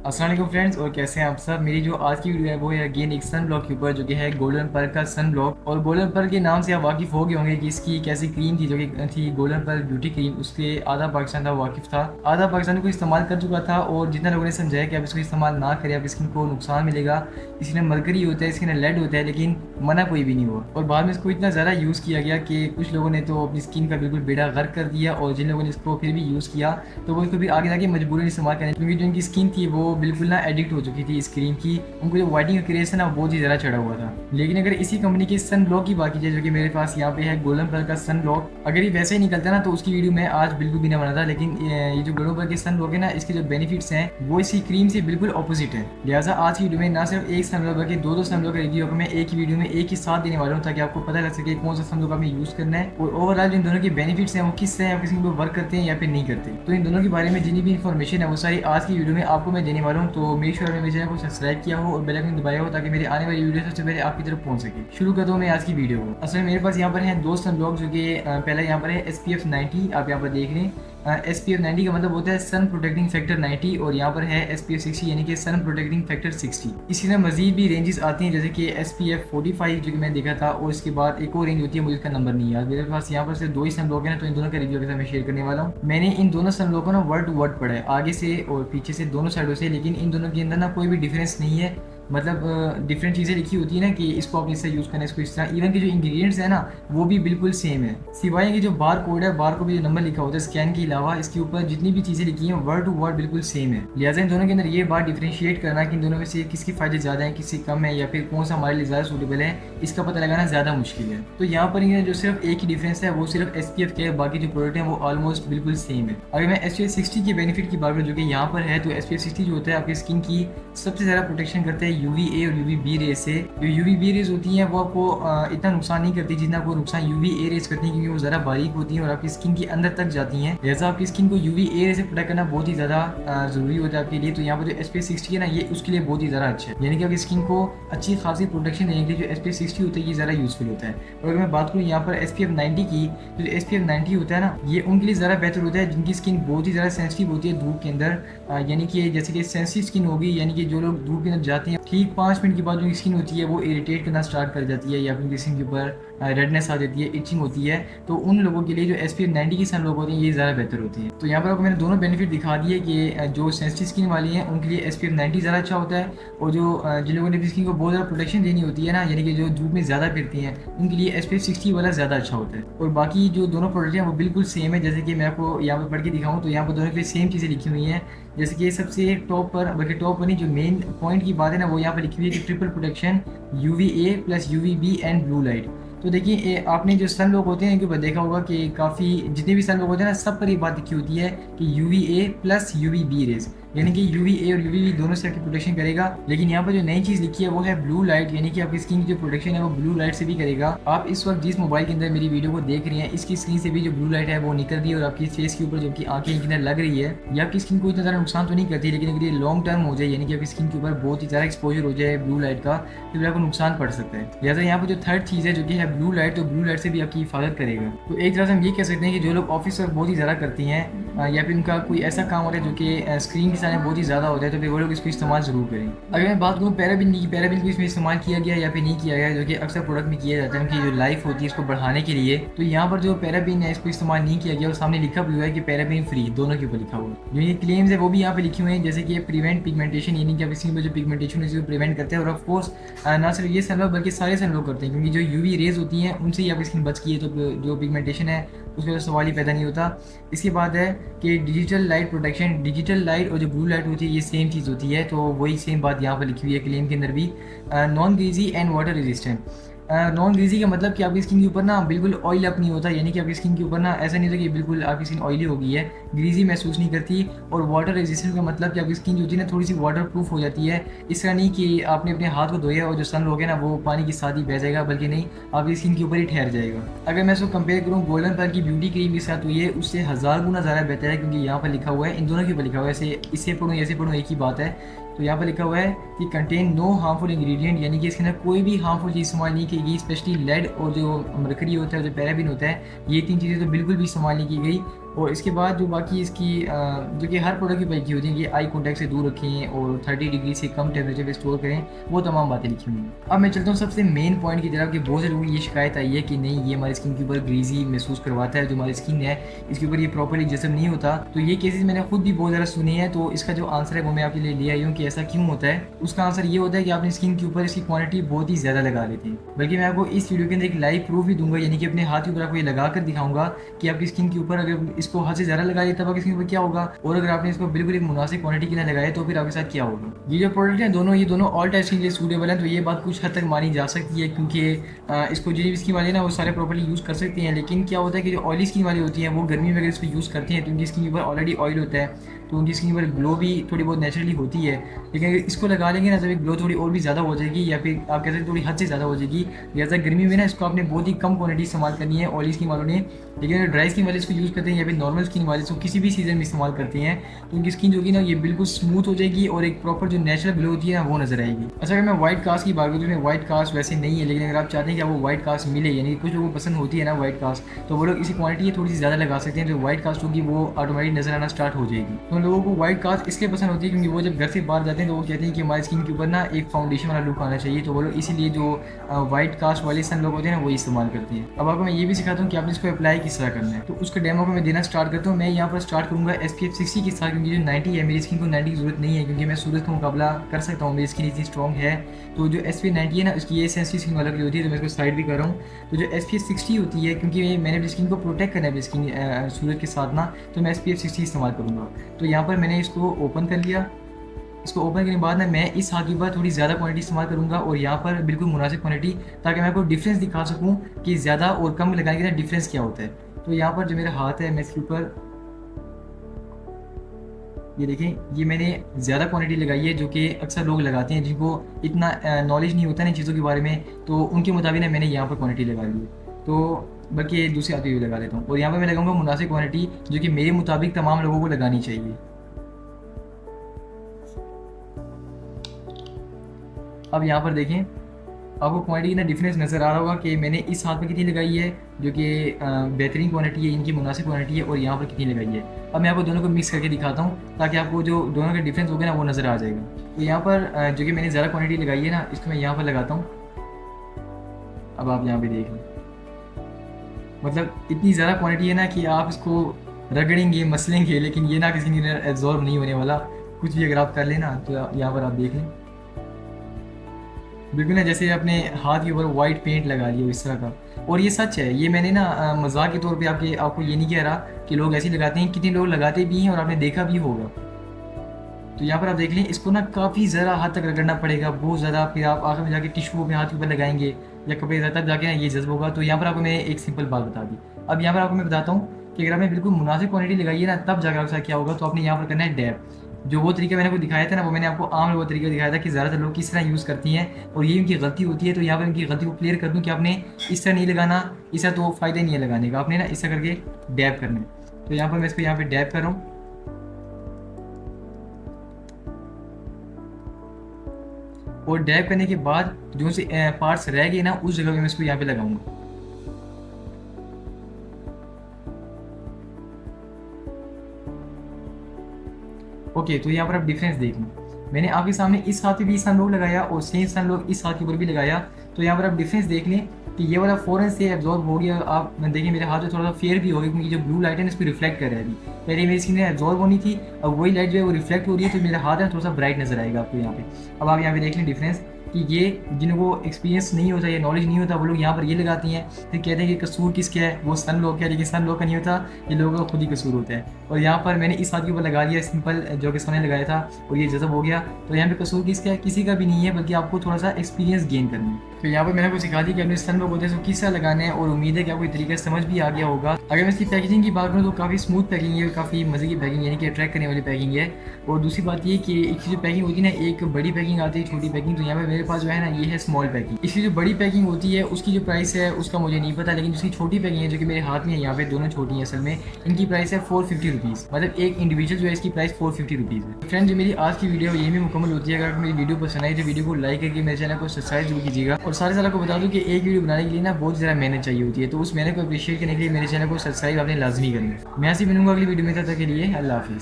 अस्सलाम वालेकुम फ्रेंड्स, और कैसे हैं आप सब। मेरी जो आज की वीडियो है वो है अगेन एक सन ब्लॉक के ऊपर, जो कि है गोल्डन पर्ल का सन ब्लॉक। और गोल्डन पर्ल के नाम से आप वाकिफ़ हो गए होंगे कि इसकी कैसी क्रीम थी, जो कि थी गोल्डन पर्ल ब्यूटी क्रीम। उसके आधा पाकिस्तान था वाकिफ़ था, आधा पाकिस्तान को इस्तेमाल कर चुका था। और जितना लोगों ने समझाया कि आप इसको इस्तेमाल ना करें, आप स्किन को नुकसान मिलेगा, इसमें मरकरी होता है, इसके लेड होता है, लेकिन मना कोई भी नहीं हुआ। और बाद में इसको इतना ज़्यादा यूज़ किया गया कि कुछ लोगों ने तो अपनी स्किन का बिल्कुल बेड़ा गर्क कर दिया, और जिन लोगों ने इसको फिर भी यूज़ किया तो वो इसको भी आगे जाके मजबूरन इस्तेमाल करें, क्योंकि जो इनकी स्किन थी वो बिल्कुल ना एडिक्ट हो चुकी थी इस क्रीम की। उनको जो वाइटनिंग का क्रेज है ना, बहुत ही ज़्यादा चढ़ा हुआ था। लेकिन अगर इसी कंपनी के सन ब्लॉक की बात की जाए, जो कि मेरे पास यहाँ पे है गोल्डन कलर का सन ब्लॉक, अगर ये वैसे ही निकलता ना तो उसकी वीडियो मैं आज बिल्कुल भी ना बना था। लेकिन ये जो गोल्डन कलर के सन ब्लॉक है ना, इसके जो बेनिफिट्स हैं वो इसकी क्रीम से बिल्कुल ऑपोजिट है। लिहाजा आज की वीडियो में ना सिर्फ एक सन ब्लॉक बल्कि दो सन ब्लॉक का रिव्यू मैं एक ही वीडियो में एक ही साथ देने वाला हूँ, ताकि आपको पता लग सके कौन सा सन ब्लॉक आपने यूज़ करना है, और ओवरऑल जिन दोनों के बेनिफिट्स हैं वो किससे हैं, किसी को वर्क करते हैं या फिर नहीं करते। तो इन दोनों के बारे में जितनी भी इन्फॉर्मेशन है वो सारी आज की वीडियो में आपको मैं देने वाला हूँ। तो मेक श्योर आपने मेरे चैनल को सब्सक्राइब किया हो और बेल आइकन दबाया हो, ताकि मेरी आने वाली वीडियो सबसे पहले आपकी तरफ पहुंच सके। शुरू करता हूँ मैं आज की वीडियो को। असल में मेरे पास यहाँ पर हैं दो सन ब्लॉक, जो कि पहला यहाँ पर है SPF 90। आप यहाँ पर देख रहे हैं SPF 90 का मतलब होता है सन प्रोटेक्टिंग फैक्टर 90, और यहाँ पर है SPF 60 यानी कि सन प्रोटेक्टिंग फैक्टर 60। इसी तरह मजीद भी रेंजेस आती हैं, जैसे कि SPF 45 जो कि मैंने देखा था, और इसके बाद एक और रेंज होती है, मुझे इसका नंबर नहीं याद। मेरे पास यहाँ पर सिर्फ दो ही सन ब्लॉक है ना, तो इन दोनों का रिव्यू के साथ मैं शेयर करने वाला हूँ। मैंने इन दोनों सन ब्लॉक को ना वर्ड टू वर्ड पढ़ा है, आगे से और पीछे से दोनों साइडों से, लेकिन इन दोनों के अंदर ना कोई भी डिफरेंस नहीं है। मतलब डिफरेंट चीज़ें लिखी होती है ना कि इसको आप इससे यूज़ करना है, इसको इस तरह। इवन के जो इंग्रेडिएंट्स है ना वो भी बिल्कुल सेम है, सिवाय कि जो बार कोड है, बार को भी जो नंबर लिखा होता है स्कैन के अलावा, इसके ऊपर जितनी भी चीज़ें लिखी हैं वर्ड टू वर्ड बिल्कुल सेम है। लिहाजा इन दोनों के अंदर ये बात डिफ्रेंशिएट करना कि इन दोनों में से किसके फ़ायदे ज़्यादा हैं, किससे कम है, या फिर कौन सा हमारे लिए ज़्यादा सूटेबल है, इसका पता लगाना ज़्यादा मुश्किल है। तो यहाँ पर ये जो सिर्फ एक ही डिफरेंस है वो सिर्फ SPF के है, बाकी जो प्रोडक्ट है वो ऑलमोस्ट बिल्कुल सेम है। अगर मैं SPF 60 के बेनिफिट की बात करूँ, जो कि यहाँ पर है, तो SPF 60 जो होता है आपकी स्किन की सबसे ज़्यादा प्रोटेक्शन करता है UVA और UVB रेज से। जो UVB रेज होती हैं वो आपको इतना नुकसान नहीं करती जितना आपको नुकसान UVA रेज करती हैं, क्योंकि वो ज़रा बारीक होती हैं और आपकी स्किन के अंदर तक जाती हैं। लिहाजा आपकी स्किन को UVA रेज से प्रोटेक्ट करना बहुत ही ज़्यादा ज़रूरी होता है आपके लिए। तो यहाँ पर जो SPF 60 है ना, ये उसके लिए बहुत ही ज़्यादा अच्छा है, यानी कि आपकी स्किन को अच्छी खासी प्रोटेक्शन देने के लिए जो SPF 60 होता है ये ज़्यादा यूज़फुल होता है। और अगर मैं बात करूँ यहाँ पर SPF 90 की, तो जो SPF 90 होता है ना, ये उनके लिए ज़्यादा बेहतर होता है जिनकी स्किन बहुत ही ज़्यादा सेंसिटिव होती है धूप के अंदर। यानी कि जैसे कि सेंसिटिव स्किन होगी, यानी कि जो लोग धूप के अंदर जाते हैं, ठीक 5 मिनट के बाद जो स्किन होती है वो इरिटेट करना स्टार्ट कर जाती है, या फिर स्किन के ऊपर रेडनेस आ जाती है, इचिंग होती है। तो उन लोगों के लिए जो SPF 90 की सन लोग होते हैं ये ज़्यादा बेहतर होती है। तो यहाँ पर आपको मैंने दोनों बेनिफिट दिखा दिए कि जो सेंसिटिव स्किन वाली हैं उनके लिए SPF 90 ज़्यादा अच्छा होता है, और जो जिन लोगों ने अपनी स्किन को बहुत ज़्यादा प्रोटेक्शन देनी होती है ना, यानी कि जो धूप में ज़्यादा फिरती हैं, उनके लिए SPF 60 वाला ज़्यादा अच्छा होता है। और बाकी जो दोनों प्रोडक्ट हैं वो बिल्कुल सेम है, जैसे कि मैं आपको यहाँ पर पढ़ के दिखाऊँ तो यहाँ पर दोनों पे सेम चीज़ें लिखी हुई हैं। जैसे कि सबसे टॉप पर, बल्कि टॉप पर नहीं, जो मेन पॉइंट की बात है ना, वो यहाँ पर लिखी हुई है कि triple protection UVA plus UVB and blue light. तो देखिए आपने जो सन लोग होते हैं इनके ऊपर देखा होगा कि काफ़ी जितने भी सन लोग होते हैं ना, सब पर ये बात लिखी होती है कि UVA प्लस UVB रेज, यानी कि UVA और UVB दोनों से आपकी प्रोटेक्शन करेगा। लेकिन यहाँ पर जो नई चीज़ लिखी है वो है ब्लू लाइट, यानी कि आपकी स्किन की जो प्रोटेक्शन है वो ब्लू लाइट से भी करेगा। आप इस वक्त जिस मोबाइल के अंदर मेरी वीडियो को देख रहे हैं, इसकी स्क्रीन से भी जो ब्लू लाइट है वो निकल रही है, और आपकी फेस के ऊपर जो कि आंखें के अंदर लग रही है, ये आपकी स्किन को इतना ज़्यादा नुकसान तो नहीं करती, लेकिन अगर ये लॉन्ग टर्म हो जाए, यानी कि आपकी स्किन के ऊपर बहुत ही ज़्यादा एक्सपोजर हो जाए ब्लू लाइट का, तो फिर आपको नुकसान पड़ सकता है। लिहाजा यहाँ पर जो थर्ड चीज़ है जो कि है ब्लू लाइट, तो ब्लू लाइट से भी आपकी हिफाजत करेगा। तो एक तरह से हम ये कह सकते हैं कि जो लोग ऑफिस वर्क बहुत ही ज़्यादा करती हैं, या फिर उनका कोई ऐसा काम होता है जो कि स्क्रीन के सामने बहुत ही ज़्यादा होता है, तो फिर वो लोग इसको इस्तेमाल ज़रूर करें। अगर मैं बात करूँ पैराबिन की, पैराबिन को इसमें इस्तेमाल किया गया या फिर नहीं किया गया, जो कि अक्सर प्रोडक्ट में किया जाता है उनकी जो लाइफ होती है इसको बढ़ाने के लिए, तो यहाँ पर जो पैराबिन है इसको इस्तेमाल नहीं किया गया, और सामने लिखा भी हुआ है कि पैराबिन फ्री, दोनों के ऊपर लिखा हुआ है। जो ये क्लेम्स है वो भी यहाँ पे लिखे हुए हैं, जैसे कि प्रिवेंट पिगमेंटेशन, यानी कि आप स्किन पर जो पिगमेंटेशन है इसको प्रिवेंट करते हैं। और ऑफकोर्स ना सिर्फ ये सन लोग बल्कि सारे सन लोग करते हैं, क्योंकि जो UV रेज होती हैं उनसे ही आपकी स्किन बच की है, तो जो पिगमेंटेशन है उसका सवाल ही पैदा नहीं होता। इसके बाद है कि digital light protection, digital light और जो ब्लू लाइट होती है ये सेम चीज़ होती है, तो वही सेम बात यहाँ पर लिखी हुई है क्लेम के अंदर भी। Non greasy and water resistant. Non greasy का मतलब कि आपकी स्किन के ऊपर ना बिल्कुल ऑयल अप नहीं होता, यानी कि आपकी स्किन के ऊपर ना ऐसा नहीं होता कि बिल्कुल आपकी स्किन ऑयली हो गई है, ग्रीजी महसूस नहीं करती। और वाटर रेजिस्टेंट का मतलब कि आपकी स्किन जो होती है ना थोड़ी सी वाटर प्रूफ हो जाती है। इस तरह नहीं कि आपने अपने हाथ को धोया और जो सन लोग है ना वो पानी के साथ ही बह जाएगा, बल्कि नहीं, आपकी स्किन के ऊपर ही ठहर जाएगा। अगर मैं इसको कंपेयर करूँ गोल्डन पर्ल की ब्यूटी क्रीम के साथ, तो ये उससे 1000 गुना ज़्यादा बेहतर है, क्योंकि यहाँ पर लिखा हुआ है, इन दोनों के ऊपर लिखा हुआ है, ऐसे इससे पढ़ूँ ऐसे पढ़ूँ एक ही बात है। तो यहाँ पर लिखा हुआ है कि कंटेन नो हार्मफुल इंग्रेडिएंट, यानी कि इसके अंदर कोई भी हार्मफुल चीज़ इस्तेमाल नहीं की गई, स्पेशली लेड और जो मरकरी होता है, जो पैराबिन होता है, ये तीन चीज़ें तो बिल्कुल भी इस्तेमाल नहीं की गई। और इसके बाद जो बाकी इसकी जो कि हर प्रोडक्ट की पैकिंग होती है कि आई कॉन्टैक्ट से दूर रखें और 30 डिग्री से कम टेम्परेचर पे स्टोर करें, वो तमाम बातें लिखी हुई हैं। अब मैं चलता हूँ सबसे मेन पॉइंट की तरफ कि बहुत से लोगों की ये शिकायत आई है कि नहीं, ये हमारी स्किन के ऊपर ग्रीजी महसूस करवाता है, जो हमारी स्किन है इसके ऊपर ये प्रॉपर्ली जस्म नहीं होता। तो ये केसेस मैंने खुद भी बहुत ज़्यादा सुने हैं, तो इसका जो आंसर है वो मैं आपके लिए ले आई हूँ कि ऐसा क्यों होता है। उसका आंसर ये होता है कि आपने स्किन के ऊपर इसकी क्वांटिटी बहुत ही ज़्यादा लगा लेते हैं। बल्कि मैं आपको इस वीडियो के अंदर एक लाइव प्रूफ भी दूंगा, यानी कि अपने हाथ के ऊपर आपको ये लगा कर दिखाऊंगा कि आपकी स्किन के ऊपर अगर इसको हद से ज़्यादा लगा देता है आपकी स्किन पर क्या होगा, और अगर आपने इसको बिल्कुल एक मुनासिब क्वांटिटी के लिए लगाया तो फिर आपके साथ क्या होगा। ये जो प्रोडक्ट है दोनों, ये दोनों ऑल टाइप स्किन के लिए सूटेबल हैं, तो ये बात कुछ हद तक मानी जा सकती है, क्योंकि इसको जो स्किन वाले ना वो सारे प्रॉपर्ली यूज़ कर सकते हैं। लेकिन क्या होता है कि जो ऑयली स्किन वाली होती हैं वो गर्मी में अगर इसको यूज़ करते हैं तो उनकी स्किन के ऊपर ऑलरेडी ऑयल होता है, तो उनकी स्किन पर ग्लो भी थोड़ी बहुत नेचुरली होती है। लेकिन अगर इसको लगा लेंगे ना तो ये ग्लो थोड़ी और भी ज़्यादा हो जाएगी, या फिर आप कह सकते थोड़ी हद से ज़्यादा हो जाएगी। लिहाजा गर्मी में ना इसको आपने बहुत ही कम क्वांटिटी इस्तेमाल करनी है ऑयली स्किन वालों ने। लेकिन अगर ड्राई स्किन वाले इसको यूज़ करते हैं या फिर नॉर्मल स्किन वाले इसको किसी भी सीजन में इस्तेमाल करते हैं तो उनकी स्किन जो कि ना ये बिल्कुल स्मूथ हो जाएगी और एक प्रॉपर जो नेचुरल ग्लो होती है ना वो नजर आएगी। अच्छा, अगर मैं व्हाइट कास्ट की बात करूँ तो व्हाइट कास्ट वैसे नहीं है, लेकिन अगर आप चाहते हैं कि आपको व्हाइट कास्ट मिले, यानी कुछ लोगों को पसंद होती है ना व्हाइट कास्ट, तो वो लोग इसी क्वांटिटी थोड़ी सी ज़्यादा लगा सकते हैं, जो व्हाइट कास्ट होगी वो ऑटोमेटिक नजर आना स्टार्ट हो जाएगी। तो उन लोगों को व्हाइट कास्ट इसलिए पसंद होती है क्योंकि वो जब घर से बाहर जाते हैं तो वो कहते हैं कि हमारी स्किन के ऊपर ना एक फाउंडेशन वाला लुक आना चाहिए, तो वो लोग इसीलिए जो व्हाइट कास्ट वाले सन लोग होते हैं ना वही इस्तेमाल करते हैं। अब आपको मैं ये भी सिखाता हूँ कि आपने इसको अप्लाई किस तरह करना है, तो उसका डेमो को मैं देना स्टार्ट करता हूँ। मैं यहाँ पर स्टार्ट करूँगा SPF 60 के साथ, क्योंकि जो 90 है मेरी स्किन को 90 की जरूरत नहीं है, क्योंकि मैं सूरज का मुकाबला कर सकता हूँ, मेरी स्किन इतनी स्ट्रॉन्ग है। तो जो SPF 90 है ना उसकी ये सेंसिटिव स्किन वाला की होती है, तो मैं इसको साइड भी कर रहा हूँ। तो जो SPF 60 होती है, क्योंकि मैंने अपनी स्किन को प्रोटेक्ट करना है अपनी स्किन सूरज के साथ ना, तो मैं SPF 60 इस्तेमाल करूँगा। तो यहाँ पर मैंने इसको ओपन कर लिया। इसको ओपन करने के बाद ना मैं इस हाथ के बाद थोड़ी ज़्यादा क्वांटिटी इस्तेमाल करूँगा और यहाँ पर बिल्कुल मुनासिब क्वांटिटी, ताकि मैं आपको डिफरेंस दिखा सकूँ कि ज़्यादा और कम लगाने के ना डिफरेंस क्या होता है। तो यहाँ पर जो मेरा हाथ है मैं इसके ऊपर ये देखें, ये मैंने ज़्यादा क्वांटिटी लगाई है, जो कि अक्सर लोग लगाते हैं जिनको इतना नॉलेज नहीं होता ना चीज़ों के बारे में, तो उनके मुताबिक ना मैंने यहाँ पर क्वांटिटी लगा ली है। तो बल्कि दूसरे हाथ पे भी लगा लेता हूँ और यहाँ पर मैं लगाऊंगा मुनासिब क्वांटिटी जो कि मेरे मुताबिक तमाम लोगों को लगानी चाहिए। अब यहाँ पर देखें, आपको क्वांटिटी ना डिफरेंस नज़र आ रहा होगा कि मैंने इस हाथ में कितनी लगाई है जो कि बेहतरीन क्वांटिटी है, इनकी मुनासिब क्वांटिटी है, और यहाँ पर कितनी लगाई है। अब मैं आपको दोनों को मिक्स करके दिखाता हूँ ताकि आपको जो दोनों का डिफरेंस होगा ना वो नज़र आ जाएगा। तो यहाँ पर जो कि मैंने ज़्यादा क्वांटिटी लगाई है ना, इसको मैं यहाँ पर लगाता हूँ। अब आप यहाँ पर देख लें, मतलब इतनी ज़्यादा क्वांटिटी है ना कि आप इसको रगड़ेंगे मसलेंगे, लेकिन ये ना किसी ने एब्जॉर्ब नहीं होने वाला। कुछ भी अगर आप कर लेना तो यहाँ पर आप देख लें, बिल्कुल ना जैसे अपने हाथ के ऊपर वाइट पेंट लगा लिया इस तरह का। और ये सच है, ये मैंने ना मजाक के तौर पे आपको ये नहीं कह रहा कि लोग ऐसे लगाते हैं, कितने लोग लगाते भी हैं और आपने देखा भी होगा। तो यहाँ पर आप देख लें, इसको ना काफ़ी ज़रा हाथ तक रगड़ना पड़ेगा, बहुत ज़्यादा। फिर आप आखिर में जाके टिश्यू अपने हाथ के ऊपर लगाएंगे या कपड़े तब जाके ना ये जज्ब होगा। तो यहाँ पर आपको मैं एक सिंपल बात बता दी। अब यहाँ पर आपको मैं बताता हूँ कि अगर आपने बिल्कुल मुनासिब क्वांटिटी लगाई है ना, तब जाकर आपके साथ क्या होगा। तो आपने यहाँ पर करना है डैब। जो वो तरीका मैंने आपको दिखाया था ना, वो मैंने आपको आम वो तरीका दिखाया था कि ज़्यादातर लोग किस तरह यूज़ करती हैं और ये उनकी गलती होती है। तो यहाँ पर उनकी गलती को क्लियर कर दूँ कि आपने इस तरह नहीं लगाना, इस तरह तो फ़ायदा नहीं है लगाने का, आपने ना इस तरह करके डैब करना है। तो यहाँ पर मैं इसको यहाँ पर डैब कर रहा हूँ और डैब करने के बाद जो से पार्ट्स रह गए ना, उस जगह पे मैं इसको यहाँ पे लगाऊंगा। ओके, तो यहाँ पर आप डिफरेंस देख लें, मैंने आपके सामने इस हाथ पे भी सन लोग लगाया और सेम सन लोग इस हाथ के ऊपर भी लगाया। तो यहाँ पर आप डिफरेंस देख लें कि ये वाला फ़ौरन से एब्जॉर्ब हो गया। आप देखिए मेरे हाथ में थोड़ा सा फेयर भी हो गया, क्योंकि जो ब्लू लाइट है ना इसको रिफ्लेक्ट कर रहा है। अभी पहले मेरी स्किन में एब्जॉर्ब होनी थी, अब वही लाइट जो है वो रिफ्लेक्ट हो रही है, तो मेरा हाथ है थोड़ा सा ब्राइट नजर आएगा आपको यहाँ पे। अब आप यहाँ पे देख लें डिफरेंस कि ये जिनको एक्सपीरियंस नहीं होता, ये नॉलेज नहीं होता, वो लोग यहाँ पर ये लगाती हैं, फिर कहते हैं कि कसूर किसका है, वो सन लोग का। लेकिन सन लोग का नहीं होता, ये लोगों का खुद ही कसूर होता है। और यहाँ पर मैंने इस हाथ के ऊपर लगा लिया सिंपल, जो कि सामने लगाया था, और ये जज़ब हो गया। तो यहाँ पे कसूर किसका है? किसी का भी नहीं है, बल्कि आपको थोड़ा सा एक्सपीरियंस गेन करना है। तो यहाँ पर मैंने आपको सिखा दी कि अपने सन लोग होते हैं किस तरह लगाना है, और उम्मीद है कि आपको तरीका समझ भी आ गया होगा। अगर मैं इसकी पैकेजिंग की बात करूँ तो काफ़ी स्मूथ पैकिंग है, काफ़ी मज़े की पैकिंग, यानी कि अट्रैक्ट करने वाली पैकिंग है। और दूसरी बात ये कि इसकी जो पैकिंग होती है ना, एक बड़ी पैकिंग आती है, छोटी पैकिंग। तो यहाँ पे मेरे पास जो है ना ये है स्मॉल पैकिंग। इसकी जो बड़ी पैकिंग होती है उसकी जो प्राइस है उसका मुझे नहीं पता, लेकिन जिसकी छोटी पैकिंग है जो कि मेरे हाथ में है, यहाँ पे दोनों छोटी हैं असल में, इनकी प्राइस है 450 रुपीज़। मतलब एक इंडिविजुअल जो है इसकी प्राइस 450 रुपीज़ है। फ्रेंड, जो मेरी आज की वीडियो यही भी मुकम्मल होती है। अगर मेरी वीडियो पसंद आई तो वीडियो को लाइक करके मेरे चैनल को सब्सक्राइब जरूर कीजिएगा। और सारे सालों को बता दूँ कि एक वीडियो बनाने के लिए ना बहुत ज़्यादा मेहनत चाहिए होती है, तो उस मेहनत को अप्रिशिएट करने के लिए मेरे चैनल को सब्सक्राइब आपने लाजमी करना है। मैं ऐसे ही मिलूंगा अगली वीडियो में, तब तक के लिए अल्लाह हाफिज़।